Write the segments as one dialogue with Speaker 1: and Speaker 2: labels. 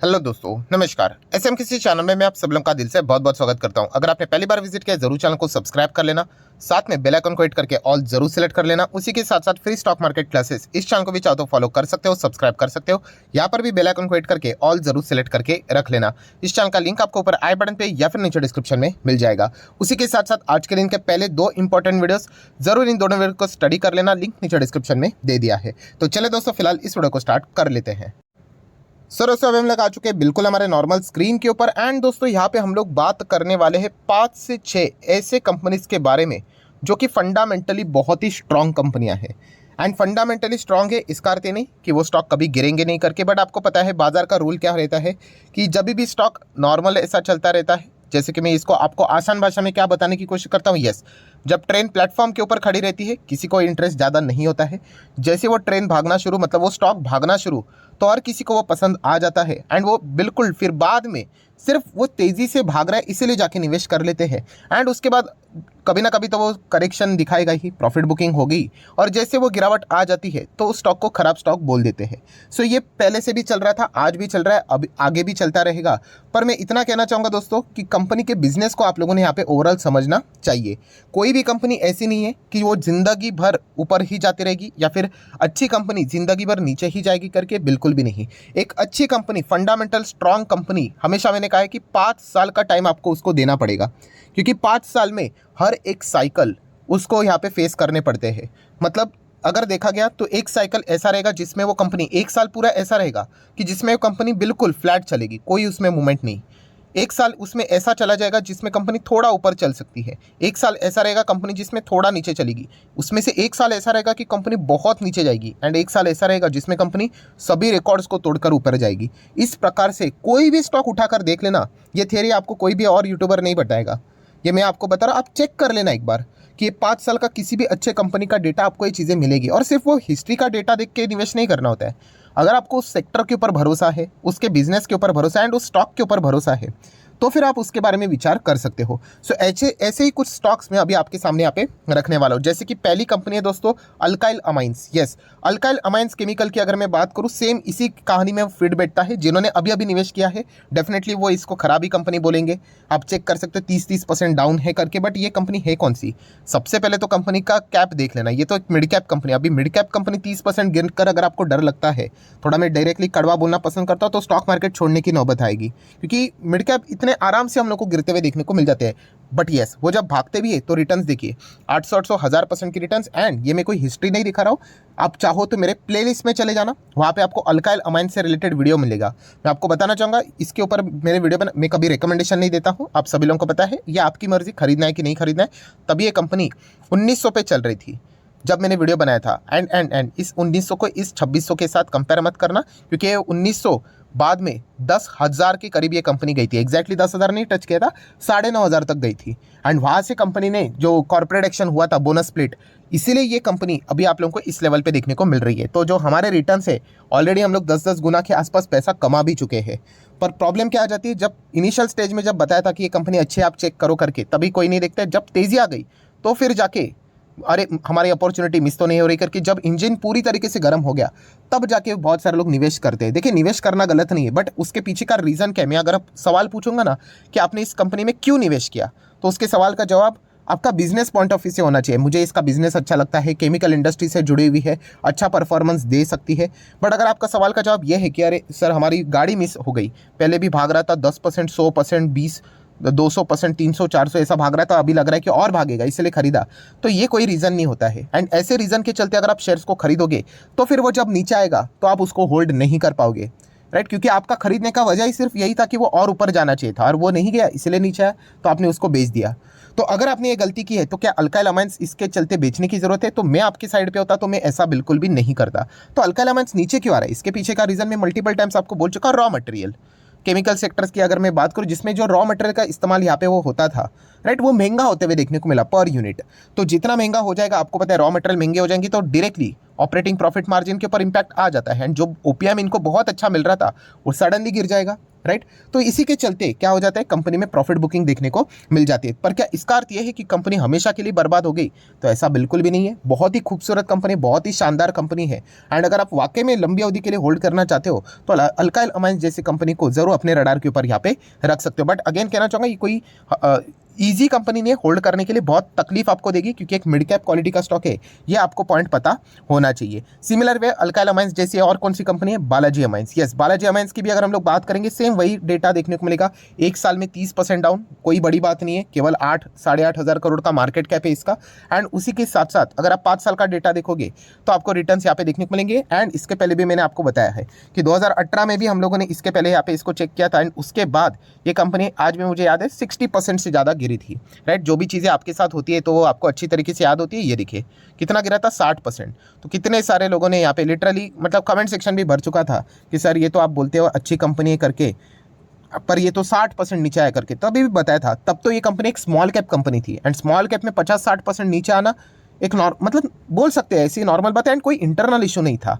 Speaker 1: Hello दोस्तों, नमस्कार। SM किसी चैनल में मैं आप सब लोगों का दिल से बहुत बहुत स्वागत करता हूं। अगर आपने पहली बार विजिट किया जरूर चैनल को सब्सक्राइब कर लेना, साथ में बेल आइकन को हिट करके ऑल जरूर सेलेक्ट कर लेना। उसी के साथ साथ फ्री स्टॉक मार्केट क्लासेस इस चैनल को भी चाहो तो फॉलो कर सकते हो, सब्सक्राइब कर सकते हो। यहाँ पर भी बेल आइकन को हिट करके ऑल जरूर सेलेक्ट करके रख लेना। इस चैनल का लिंक आपको ऊपर आई बटन पे या फिर नीचे डिस्क्रिप्शन में मिल जाएगा। उसी के साथ साथ आज के दिन के पहले दो इंपॉर्टेंट वीडियोस जरूर इन दोनों वीडियो को स्टडी कर लेना, लिंक नीचे डिस्क्रिप्शन में दे दिया है। तो चले दोस्तों, फिलहाल इस वीडियो को स्टार्ट कर लेते हैं। सर दोस्तों, अभी हम लोग आ चुके हैं बिल्कुल हमारे नॉर्मल स्क्रीन के ऊपर। एंड दोस्तों, यहाँ पे हम लोग बात करने वाले हैं 5 से 6 ऐसे कंपनीज के बारे में जो कि फंडामेंटली बहुत ही स्ट्रांग कंपनियां हैं। एंड फंडामेंटली स्ट्रांग है इसका अर्थ ये नहीं कि वो स्टॉक कभी गिरेंगे नहीं करके, बट आपको पता है बाजार का रूल क्या रहता है कि जब भी स्टॉक नॉर्मल ऐसा चलता रहता है, जैसे कि मैं इसको आपको आसान भाषा में क्या बताने की कोशिश करता हूँ। यस, जब ट्रेन प्लेटफॉर्म के ऊपर खड़ी रहती है किसी को इंटरेस्ट ज़्यादा नहीं होता है। जैसे वो ट्रेन भागना शुरू, मतलब वो स्टॉक भागना शुरू, तो हर किसी को वो पसंद आ जाता है। एंड वो बिल्कुल फिर बाद में सिर्फ वो तेज़ी से भाग रहा है इसीलिए जाके निवेश कर लेते हैं। एंड उसके बाद कभी ना कभी तो वो करेक्शन दिखाएगा ही, प्रॉफिट बुकिंग होगी, और जैसे वो गिरावट आ जाती है तो उस स्टॉक को खराब स्टॉक बोल देते हैं। सो ये पहले से भी चल रहा था, आज भी चल रहा है, अब आगे भी चलता रहेगा। पर मैं इतना कहना चाहूँगा दोस्तों कि कंपनी के बिजनेस को आप लोगों ने यहाँ पे ओवरऑल समझना चाहिए। कोई भी कंपनी ऐसी नहीं है कि वो जिंदगी भर ऊपर ही जाती रहेगी या फिर अच्छी कंपनी जिंदगी भर नीचे ही जाएगी करके, बिल्कुल भी नहीं। एक अच्छी कंपनी, फंडामेंटल स्ट्रांग कंपनी, हमेशा मैंने कहा है कि 5 साल का टाइम आपको उसको देना पड़ेगा, क्योंकि 5 साल में हर एक साइकिल उसको यहाँ पे फेस करने पड़ते हैं। मतलब अगर देखा गया तो एक साइकिल ऐसा रहेगा जिसमें वो कंपनी, एक साल पूरा ऐसा रहेगा कि जिसमें वो कंपनी बिल्कुल फ्लैट चलेगी, कोई उसमें मूवमेंट नहीं। एक साल उसमें ऐसा चला जाएगा जिसमें कंपनी थोड़ा ऊपर चल सकती है। एक साल ऐसा रहेगा कंपनी जिसमें थोड़ा नीचे चलेगी। उसमें से एक साल ऐसा रहेगा कि कंपनी बहुत नीचे जाएगी। एंड एक साल ऐसा रहेगा जिसमें कंपनी सभी रिकॉर्ड्स को तोड़कर ऊपर जाएगी। इस प्रकार से कोई भी स्टॉक उठाकर देख लेना, ये थियरी आपको कोई भी और यूट्यूबर नहीं बताएगा, ये मैं आपको बता रहा हूँ। आप चेक कर लेना एक बार कि ये 5 साल का किसी भी अच्छे कंपनी का डेटा आपको ये चीज़ें मिलेगी। और सिर्फ वो हिस्ट्री का डेटा देख के निवेश नहीं करना होता है। अगर आपको उस सेक्टर के ऊपर भरोसा है, उसके बिजनेस के ऊपर भरोसा है एंड उस स्टॉक के ऊपर भरोसा है, तो फिर आप उसके बारे में विचार कर सकते हो। सो ऐसे ही कुछ स्टॉक्स में अभी आपके सामने यहाँ पे रखने वाला हूँ। जैसे कि पहली कंपनी है दोस्तों alkyl amines. Yes, alkyl amines chemical की अगर मैं बात करूँ, सेम इसी कहानी में फिट बैठता है। जिन्होंने अभी अभी निवेश किया है डेफिनेटली वो इसको खराबी कंपनी बोलेंगे। आप चेक कर सकते हो 30% डाउन है करके, बट ये कंपनी है कौन सी? सबसे पहले तो कंपनी का कैप देख लेना। ये तो एक मिड कैप कंपनी, अभी मिड कैप कंपनी 30% गिर कर अगर आपको डर लगता है, थोड़ा मैं डायरेक्टली कड़वा बोलना पसंद करता हूँ, तो स्टॉक मार्केट छोड़ने की नौबत आएगी, क्योंकि मिड कैप इतने आराम से हम लोग को गिरते हुए देखने को मिल जाते हैं। बट यस, वो जब भागते भी है तो रिटर्न्स देखिए 800 1000% की रिटर्न्स। एंड ये मैं कोई हिस्ट्री नहीं दिखा रहा हूँ, आप चाहो तो मेरे प्लेलिस्ट में चले जाना, वहाँ पे आपको अल्काइल अमाइन से रिलेटेड वीडियो मिलेगा। मैं आपको बताना चाहूँगा, इसके ऊपर मेरे वीडियो में मैं कभी रिकमेंडेशन नहीं देता हूँ, आप सभी लोगों को पता है। ये आपकी मर्जी खरीदना है कि नहीं खरीदना है। तभी ये कंपनी 1900 पे चल रही थी जब मैंने वीडियो बनाया था। एंड इस 1900 को इस 2600 के साथ कंपेयर मत करना, क्योंकि 1900 बाद में 10,000 के करीब ये कंपनी गई थी। एग्जैक्टली 10,000 नहीं टच किया था, 9,500 तक गई थी। एंड वहाँ से कंपनी ने जो कॉर्पोरेट एक्शन हुआ था, बोनस स्प्लिट, इसीलिए ये कंपनी अभी आप लोगों को इस लेवल पे देखने को मिल रही है। तो जो हमारे रिटर्न है, ऑलरेडी हम लोग 10-10 गुना के आसपास पैसा कमा भी चुके हैं। पर प्रॉब्लम क्या आ जाती है, जब इनिशियल स्टेज में जब बताया था कि ये कंपनी अच्छी है, आप चेक करो करके, तभी कोई नहीं देखता। जब तेज़ी आ गई तो फिर जाके अरे हमारी अपॉर्चुनिटी मिस तो नहीं हो रही करके, जब इंजन पूरी तरीके से गर्म हो गया तब जाके बहुत सारे लोग निवेश करते हैं। देखिए, निवेश करना गलत नहीं है, बट उसके पीछे का रीज़न क्या है। मैं अगर आप सवाल पूछूंगा ना कि आपने इस कंपनी में क्यों निवेश किया, तो उसके सवाल का जवाब आपका बिजनेस पॉइंट ऑफ व्यू से होना चाहिए। मुझे इसका बिजनेस अच्छा लगता है, केमिकल इंडस्ट्री से जुड़ी हुई है, अच्छा परफॉर्मेंस दे सकती है। बट अगर आपका सवाल का जवाब यह है कि अरे सर हमारी गाड़ी मिस हो गई, पहले भी भाग रहा था 10%, 100%, 20, 200%, 300, 400 ऐसा भाग रहा था, अभी लग रहा है कि और भागेगा इसलिए खरीदा, तो ये कोई रीज़न नहीं होता है। एंड ऐसे रीज़न के चलते अगर आप शेयर्स को खरीदोगे तो फिर वो जब नीचे आएगा तो आप उसको होल्ड नहीं कर पाओगे, राइट। क्योंकि आपका खरीदने का वजह ही सिर्फ यही था कि वो और ऊपर जाना चाहिए था और वो नहीं गया, इसलिए नीचे आया, तो आपने उसको बेच दिया। तो अगर आपने ये गलती की है तो क्या अल्काइल अमाइंस इसके चलते बेचने की जरूरत है? तो मैं आपकी साइड पे होता तो मैं ऐसा बिल्कुल भी नहीं करता। तो अल्काइल अमाइंस नीचे क्यों आ रहा है, इसके पीछे का रीज़न मैं मल्टीपल टाइम्स आपको बोल चुका। रॉ मटेरियल, केमिकल सेक्टर्स की अगर मैं बात करूं जिसमें जो रॉ मटेरियल का इस्तेमाल यहाँ पे वो होता था, राइट, वो महंगा होते हुए देखने को मिला पर यूनिट। तो जितना महंगा हो जाएगा, आपको पता है रॉ मटेरियल महंगे हो जाएंगे तो डायरेक्टली ऑपरेटिंग प्रॉफिट मार्जिन के ऊपर इंपैक्ट आ जाता है, एंड जो ओपीएम इनको बहुत अच्छा मिल रहा था वो सडनली गिर जाएगा। राइट, तो इसी के चलते क्या हो जाता है, कंपनी में प्रॉफिट बुकिंग देखने को मिल जाती है। पर क्या इसका अर्थ यह है कि कंपनी हमेशा के लिए बर्बाद हो गई? तो ऐसा बिल्कुल भी नहीं है। बहुत ही खूबसूरत कंपनी, बहुत ही शानदार कंपनी है, एंड अगर आप वाकई में लंबी अवधि के लिए होल्ड करना चाहते हो तो अल्काइल अमाइंस जैसी कंपनी को जरूर अपने रडार के ऊपर यहाँ पे रख सकते हो। बट अगेन कहना चाहूंगा, ये कोई ईजी कंपनी नहीं है, होल्ड करने के लिए बहुत तकलीफ आपको देगी, क्योंकि एक मिड कैप क्वालिटी का स्टॉक है, ये आपको पॉइंट पता होना चाहिए। सिमिलर वे अल्काइल अमाइंस जैसी और कौन सी कंपनी है? Balaji amines. Yes, Balaji amines की भी अगर हम लोग बात करेंगे, सेम वही डेटा देखने को मिलेगा। एक साल में 30% डाउन, कोई बड़ी बात नहीं है, केवल 8-8.5 हज़ार करोड़ का मार्केट कैप है इसका। एंड उसी के साथ साथ अगर आप 5 साल का डेटा देखोगे तो आपको रिटर्न यहाँ पे देखने को मिलेंगे। एंड इसके पहले भी मैंने आपको बताया है कि 2018 में भी हम लोगों ने इसके पहले यहाँ पे इसको चेक किया था, एंड उसके बाद ये कंपनी आज भी मुझे याद है 60% से ज़्यादा गिरी थी। राइट, जो भी चीज़ें आपके साथ होती है तो वो आपको अच्छी तरीके से याद होती है। ये देखिए कितना गिरा था, 60%। तो कितने सारे लोगों ने यहाँ पे लिटरली मतलब कमेंट सेक्शन भी भर चुका था कि सर ये तो आप बोलते हो अच्छी कंपनी है करके, पर ये तो 60% नीचे आया करके। तभी भी बताया था, तब तो ये कंपनी एक स्मॉल कैप कंपनी थी, एंड स्मॉल कैप में 50-60% नीचे आना एक मतलब बोल सकते हैं ऐसी नॉर्मल बात है, एंड कोई इंटरनल इशू नहीं था।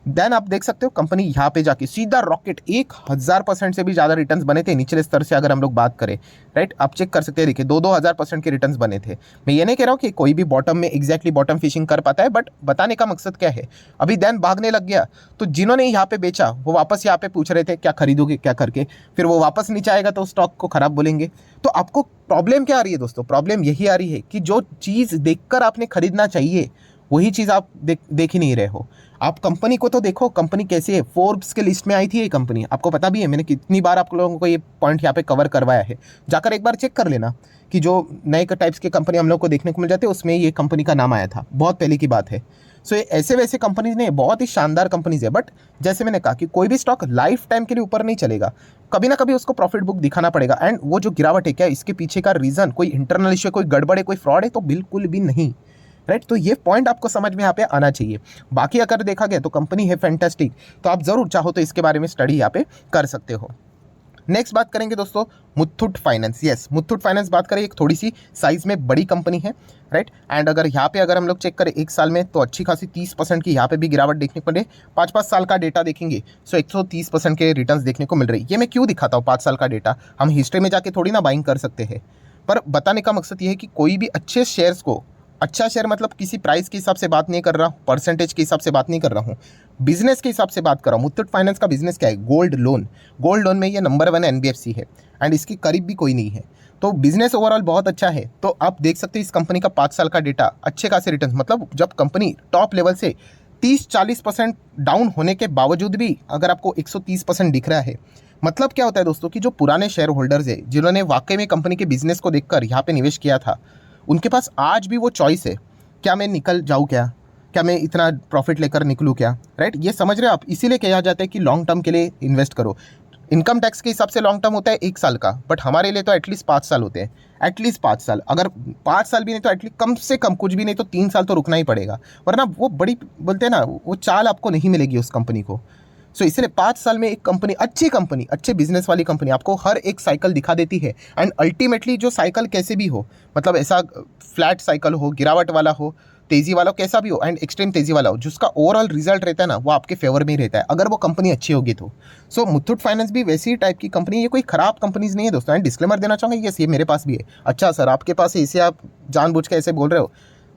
Speaker 1: देन आप देख सकते हो कंपनी यहाँ पे जाके सीधा रॉकेट 1000% से भी ज़्यादा रिटर्न्स बने थे निचले स्तर से अगर हम लोग बात करें। राइट, आप चेक कर सकते हैं, देखिए 2-2000% के रिटर्न्स बने थे। मैं ये नहीं कह रहा हूँ कि कोई भी बॉटम में एग्जैक्टली बॉटम फिशिंग कर पाता है, बट बताने का मकसद क्या है, अभी देन भागने लग गया तो जिन्होंने यहाँ पे बेचा वो वापस यहाँ पे पूछ रहे थे क्या खरीदोगे क्या करके, फिर वो वापस नीचे आएगा तो स्टॉक को खराब बोलेंगे। तो आपको प्रॉब्लम क्या आ रही है दोस्तों? प्रॉब्लम यही आ रही है कि जो चीज़ देखकर आपने खरीदना चाहिए वही चीज़ आप देख ही नहीं रहे हो। आप कंपनी को तो देखो, कंपनी कैसी है। फोर्ब्स के लिस्ट में आई थी ये कंपनी, आपको पता भी है, मैंने कितनी बार आप लोगों को ये पॉइंट यहाँ पे कवर करवाया है। जाकर एक बार चेक कर लेना कि जो नए टाइप्स के कंपनी हम लोग को देखने को मिल जाते हैं उसमें ये कंपनी का नाम आया था, बहुत पहले की बात है। सो ये ऐसे वैसे कंपनीज ने बहुत ही शानदार कंपनीज है, बट जैसे मैंने कहा कि कोई भी स्टॉक लाइफ टाइम के लिए ऊपर नहीं चलेगा, कभी ना कभी उसको प्रॉफिट बुक दिखाना पड़ेगा। एंड वो जो गिरावट है, क्या इसके पीछे का रीज़न कोई इंटरनल इशू है, कोई गड़बड़ है, कोई फ्रॉड है? तो बिल्कुल भी नहीं। राइट, तो ये पॉइंट आपको समझ में यहाँ पे आना चाहिए। बाकी अगर देखा गया तो कंपनी है फैंटास्टिक, तो आप जरूर चाहो तो इसके बारे में स्टडी यहाँ पे कर सकते हो। नेक्स्ट बात करेंगे दोस्तों Muthoot finance. Yes, Muthoot finance बात करें, एक थोड़ी सी साइज में बड़ी कंपनी है। राइट, एंड अगर यहाँ पे अगर हम लोग चेक करें एक साल में तो अच्छी खासी 30% की यहाँ पे भी गिरावट देखने को मिले। 5-5 साल का डेटा देखेंगे सो 130% के रिटर्न्स देखने को मिल रही है। ये मैं क्यों दिखाता हूँ 5 साल का डेटा? हम हिस्ट्री में जाके थोड़ी ना बाइंग कर सकते हैं, पर बताने का मकसद ये है कि कोई भी अच्छे शेयर्स को, अच्छा शेयर मतलब किसी प्राइस के हिसाब से बात नहीं कर रहा हूँ, परसेंटेज के हिसाब से बात नहीं कर रहा हूँ, बिजनेस के हिसाब से बात कर रहा हूँ। मुथूट फाइनेंस का बिजनेस क्या है? Gold loan. गोल्ड लोन में ये नंबर 1 एनबीएफसी है, एंड इसके करीब भी कोई नहीं है। तो बिजनेस ओवरऑल बहुत अच्छा है। तो आप देख सकते हैं इस कंपनी का 5 साल का डेटा, अच्छे खासे रिटर्न, मतलब जब कंपनी टॉप लेवल से 30-40% डाउन होने के बावजूद भी अगर आपको 130% दिख रहा है, मतलब क्या होता है दोस्तों कि जो पुराने शेयर होल्डर्स है जिन्होंने वाकई में कंपनी के बिजनेस को देखकर यहाँ पे निवेश किया था, उनके पास आज भी वो चॉइस है, क्या मैं निकल जाऊँ, क्या मैं इतना प्रॉफिट लेकर निकलूँ क्या? राइट, ये समझ रहे हो आप? इसीलिए कहा जाता है कि लॉन्ग टर्म के लिए इन्वेस्ट करो। इनकम टैक्स के हिसाब से लॉन्ग टर्म होता है 1 साल का, बट हमारे लिए तो एटलीस्ट 5 साल होते हैं। एटलीस्ट 5 साल, अगर 5 साल भी नहीं तो एटलीस्ट कम से कम, कुछ भी नहीं तो 3 साल तो रुकना ही पड़ेगा, वरना वो बड़ी बोलते हैं ना, वो चाल आपको नहीं मिलेगी उस कंपनी को। सो इसलिए 5 साल में एक कंपनी, अच्छे बिजनेस वाली कंपनी आपको हर एक साइकिल दिखा देती है। एंड अल्टीमेटली जो साइकिल कैसे भी हो, मतलब ऐसा फ्लैट साइकिल हो, गिरावट वाला हो, तेज़ी वाला हो, कैसा भी हो, एंड एक्सट्रीम तेज़ी वाला हो, जिसका ओवरऑल रिजल्ट रहता है ना वो आपके फेवर में ही रहता है अगर वो कंपनी अच्छी होगी तो। सो मुथूट फाइनेंस भी वैसी टाइप की कंपनी, ये कोई खराब कंपनीज नहीं है दोस्तों। एंड डिस्क्लेमर देना चाहूँगा, यस ये मेरे पास भी है। अच्छा सर आपके पास है, इसे आप जानबूझ के ऐसे बोल रहे हो?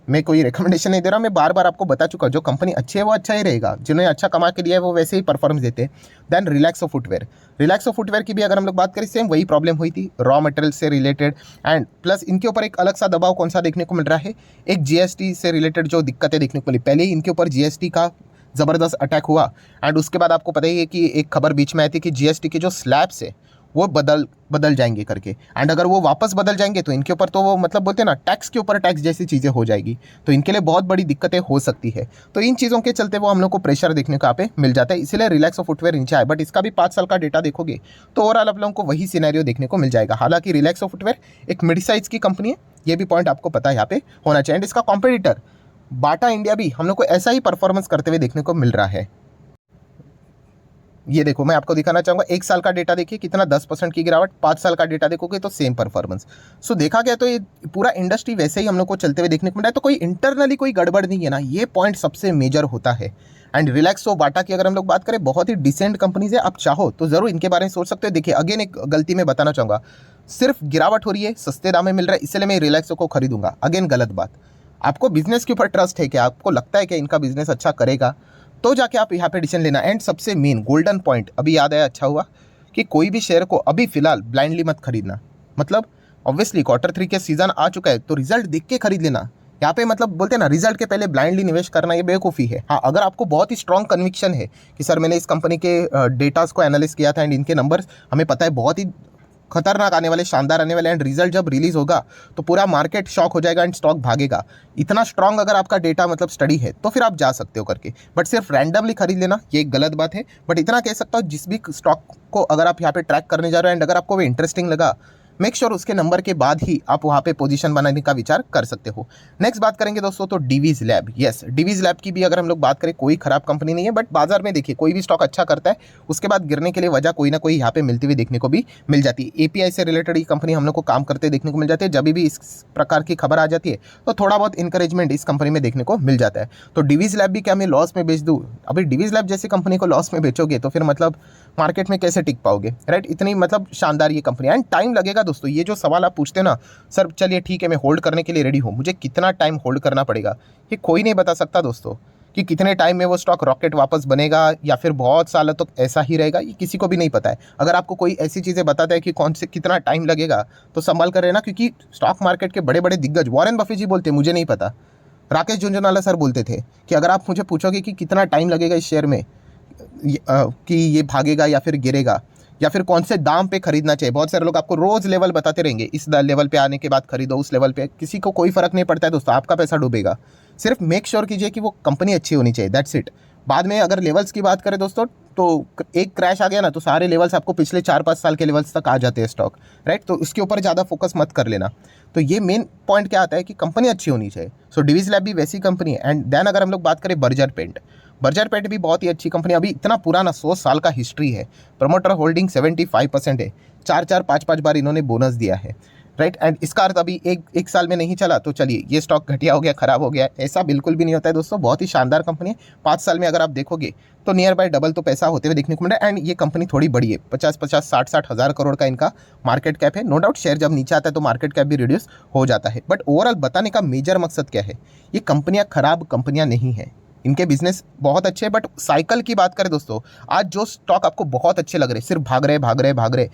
Speaker 1: मैं कोई रिकमेंडेशन नहीं दे रहा, मैं बार बार आपको बता चुका हूँ, जो कंपनी अच्छी है वो अच्छा ही रहेगा, जिन्होंने अच्छा कमा के दिया है वो वैसे ही परफॉर्मेंस देते हैं। Then Relaxo footwear. Relaxo footwear की भी अगर हम लोग बात करें, सेम वही प्रॉब्लम हुई थी रॉ मटेरियल से रिलेटेड, एंड प्लस इनके ऊपर एक अलग सा दबाव कौन सा देखने को मिल रहा है, एक जीएसटी से रिलेटेड जो दिक्कतें देखने को मिली। पहले ही इनके ऊपर जीएसटी का ज़बरदस्त अटैक हुआ, एंड उसके बाद आपको पता ही है कि एक खबर बीच में आई थी कि जीएसटी के जो स्लैब्स है वो बदल जाएंगे करके, एंड अगर वो वापस बदल जाएंगे तो इनके ऊपर तो वो मतलब बोलते हैं ना टैक्स के ऊपर टैक्स जैसी चीज़ें हो जाएगी, तो इनके लिए बहुत बड़ी दिक्कतें हो सकती है। तो इन चीज़ों के चलते वो हम लोग को प्रेशर देखने को यहाँ पे मिल जाता है, इसीलिए रिलैक्सो फुटवेयर नीचे है। बट इसका भी 5 साल का डेटा देखोगे तो ओवरऑल आप लोगों को वही सिनेरियो देखने को मिल जाएगा। हालांकि रिलैक्सो फुटवेयर एक मिड साइज की कंपनी है, ये भी पॉइंट आपको पता है यहाँ पे होना चाहिए। एंड इसका कॉम्पिटिटर बाटा इंडिया भी हम लोग को ऐसा ही परफॉर्मेंस करते हुए देखने को मिल रहा है। ये देखो मैं आपको दिखाना चाहूँगा, 1 साल का डेटा देखिए कितना 10% की गिरावट, 5 साल का डेटा देखोगे तो सेम परफॉर्मेंस। सो देखा गया तो ये पूरा इंडस्ट्री वैसे ही हम लोग को चलते हुए देखने को मिला है, तो कोई इंटरनली कोई गड़बड़ नहीं है ना, ये पॉइंट सबसे मेजर होता है। एंड रिलैक्सो, बाटा की अगर हम लोग बात करें, बहुत ही डिसेंट कंपनीज है, आप चाहो तो ज़रूर इनके बारे में सोच सकते हो। देखिए अगेन एक गलती मैं बताना चाहूँगा, सिर्फ गिरावट हो रही है, सस्ते दाम में मिल रहा है इसलिए मैं रिलैक्सो को खरीदूंगा, अगेन गलत बात। आपको बिजनेस के ऊपर ट्रस्ट है क्या, आपको लगता है कि इनका बिजनेस अच्छा करेगा, तो जाके आप यहाँ पे डिसीजन लेना। एंड सबसे मेन गोल्डन पॉइंट अभी याद आया, अच्छा हुआ कि कोई भी शेयर को अभी फिलहाल ब्लाइंडली मत खरीदना। मतलब ऑब्वियसली Q3 के सीजन आ चुका है तो रिजल्ट देख के खरीद लेना। यहाँ पे मतलब बोलते हैं ना, रिजल्ट के पहले ब्लाइंडली निवेश करना ये बेवकूफ़ी है। हाँ, अगर आपको बहुत ही स्ट्रॉन्ग कन्विक्शन है कि सर मैंने इस कंपनी के डेटास को एनालिस किया था एंड इनके नंबर्स हमें पता है बहुत ही खतरनाक आने वाले, शानदार आने वाले, एंड रिजल्ट जब रिलीज होगा तो पूरा मार्केट शॉक हो जाएगा एंड स्टॉक भागेगा, इतना स्ट्रांग अगर आपका डेटा मतलब स्टडी है तो फिर आप जा सकते हो करके। बट सिर्फ रैंडमली खरीद लेना ये एक गलत बात है। बट इतना कह सकता हूँ, जिस भी स्टॉक को अगर आप यहाँ पे ट्रैक करने जा रहे हो एंड अगर आपको वो इंटरेस्टिंग लगा, मेक श्योर उसके नंबर के बाद ही आप वहाँ पे पोजीशन बनाने का विचार कर सकते हो। नेक्स्ट बात करेंगे दोस्तों तो Divi's lab. Yes, Divi's lab की भी अगर हम लोग बात करें, कोई खराब कंपनी नहीं है, बट बाजार में देखिए कोई भी स्टॉक अच्छा करता है उसके बाद गिरने के लिए वजह कोई ना कोई यहाँ पे मिलती हुई देखने को भी मिल जाती है। एपीआई से रिलेटेड ये कंपनी हम लोग को काम करते देखने को मिल जाती है। जब भी इस प्रकार की खबर आ जाती है तो थोड़ा बहुत इंकरेजमेंट इस कंपनी में देखने को मिल जाता है। तो डिवीज लैब भी क्या मैं लॉस में बेच दूँ? अभी डिवीज लैब जैसी कंपनी को लॉस में बेचोगे तो फिर मतलब मार्केट में कैसे टिक पाओगे, राइट? इतनी मतलब शानदार ये कंपनी, एंड टाइम लगेगा दोस्तों। ये जो सवाल आप पूछते हो ना, सर चलिए ठीक है मैं होल्ड करने के लिए रेडी हूँ, मुझे कितना टाइम होल्ड करना पड़ेगा, ये कोई नहीं बता सकता दोस्तों। कि कितने टाइम में वो स्टॉक रॉकेट वापस बनेगा या फिर बहुत सालों तक ऐसा ही रहेगा, ये किसी को भी नहीं पता है। अगर आपको कोई ऐसी चीज़ें बताता है कि कौन से कितना टाइम लगेगा तो संभाल कर रहना, क्योंकि स्टॉक मार्केट के बड़े बड़े दिग्गज, वॉरेन बफे जी बोलते मुझे नहीं पता, राकेश झुनझुनवाला सर बोलते थे कि अगर आप मुझे पूछोगे कि कितना टाइम लगेगा इस शेयर में कि ये भागेगा या फिर गिरेगा या फिर कौन से दाम पे खरीदना चाहिए, बहुत सारे लोग आपको रोज लेवल बताते रहेंगे, इस लेवल पे आने के बाद खरीदो, उस लेवल पे, किसी को कोई फर्क नहीं पड़ता है दोस्तों, आपका पैसा डूबेगा। सिर्फ मेक श्योर कीजिए कि वो कंपनी अच्छी होनी चाहिए, दैट्स इट। बाद में अगर लेवल्स की बात करें दोस्तों, तो एक क्रैश आ गया ना तो सारे लेवल्स आपको पिछले 4-5 साल के लेवल्स तक आ जाते हैं स्टॉक, राइट? तो उसके ऊपर ज़्यादा फोकस मत कर लेना। तो ये मेन पॉइंट क्या आता है कि कंपनी अच्छी होनी चाहिए। सो डिवीज लैब भी वैसी कंपनी है। एंड देन अगर हम लोग बात करें बर्जर पेंट, बर्जर पेंट भी बहुत ही अच्छी कंपनी, अभी इतना पुराना 100 साल का हिस्ट्री है, प्रमोटर होल्डिंग 75% है, 4-4 5-5 बार इन्होंने बोनस दिया है, राइट? एंड इसका अर्थ अभी एक साल में नहीं चला तो चलिए ये स्टॉक घटिया हो गया, खराब हो गया, ऐसा बिल्कुल भी नहीं होता है दोस्तों। बहुत ही शानदार कंपनी है, 5 साल में अगर आप देखोगे तो नियर बाय डबल तो पैसा होते हुए देखने को मिल रहा है। एंड ये कंपनी थोड़ी बड़ी है, 50-50 60-60 हज़ार करोड़ का इनका मार्केट कैप है। नो डाउट शेयर जब नीचे आता है तो मार्केट कैप भी रिड्यूस हो जाता है, बट ओवरऑल बताने का मेजर मकसद क्या है, ये कंपनियां खराब कंपनियां नहीं है, इनके बिजनेस बहुत अच्छे हैं। बट साइकिल की बात करें दोस्तों, आज जो स्टॉक आपको बहुत अच्छे लग रहे, सिर्फ भाग रहे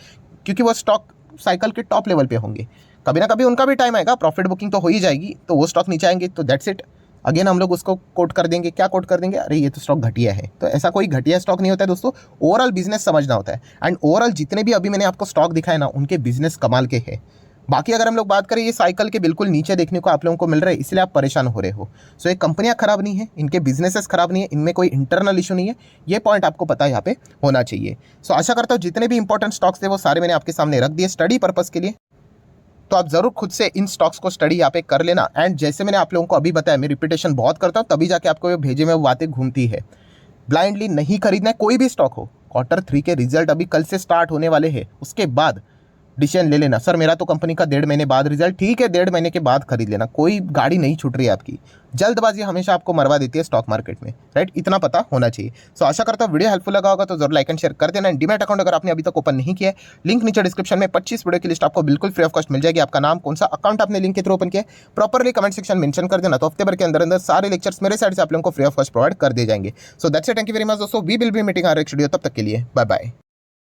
Speaker 1: क्योंकि वो स्टॉक साइकिल के टॉप लेवल पे होंगे, कभी ना कभी उनका भी टाइम आएगा, प्रॉफिट बुकिंग तो हो ही जाएगी, तो वो स्टॉक नीचे आएंगे तो दैट्स इट। अगेन हम लोग उसको कोट कर देंगे, क्या कोट कर देंगे, अरे ये तो स्टॉक घटिया है। तो ऐसा कोई घटिया स्टॉक नहीं होता है दोस्तों, ओवरऑल बिजनेस समझना होता है। एंड ओवरऑल जितने भी अभी मैंने आपको स्टॉक दिखाए ना, उनके बिजनेस कमाल के हैं। बाकी अगर हम लोग बात करें, ये साइकिल के बिल्कुल नीचे देखने को आप लोगों को मिल रहा है, इसलिए आप परेशान हो रहे हो। सो ये कंपनियां खराब नहीं है, इनके बिजनेसेस खराब नहीं है, इनमें कोई इंटरनल इशू नहीं है, ये पॉइंट आपको पता है यहाँ पे होना चाहिए। सो आशा करता हूँ जितने भी इंपॉर्टेंट स्टॉक्स थे वो सारे मैंने आपके सामने रख दिए स्टडी पर्पस के लिए, तो आप जरूर खुद से इन स्टॉक्स को स्टडी यहाँ पे कर लेना। एंड जैसे मैंने आप लोगों को अभी बताया, मैं रिपीटेशन बहुत करता हूँ, तभी जाके आपको ये भेजे में वो बातें घूमती है। ब्लाइंडली नहीं खरीदना है कोई भी स्टॉक हो। Q3 के रिजल्ट अभी कल से स्टार्ट होने वाले हैं, उसके बाद डिसीजन ले लेना। सर मेरा तो कंपनी का 1.5 महीने बाद रिजल्ट, ठीक है 1.5 महीने के बाद खरीद लेना, कोई गाड़ी नहीं छूट रही है आपकी। जल्दबाजी हमेशा आपको मरवा देती है स्टॉक मार्केट में, राइट? इतना पता होना चाहिए। सो आशा करता हूँ वीडियो हेल्पफुल लगा होगा, तो जरूर लाइक एंड शेयर कर देना। डीमैट अकाउंट अगर आपने अभी तक ओपन नहीं किया है, लिंक नीचे डिस्क्रिप्शन में 25 वीडियो की लिस्ट आपको बिल्कुल फ्री ऑफ कॉस्ट मिल जाएगी। आपका नाम, कौन सा अकाउंट आपने लिंक के थ्रू ओपन किया, प्रॉपरली कमेंट सेक्शन मेंशन कर देना, तो हफ्ते भर के अंदर सारे लेक्चर्स मेरे साइड से आप लोगों को फ्री ऑफ कॉस्ट प्रोवाइड कर दिए जाएंगे। So that's it, thank you very much दोस्तों, we will be meeting our next video, तब तक के लिए बाय बाय।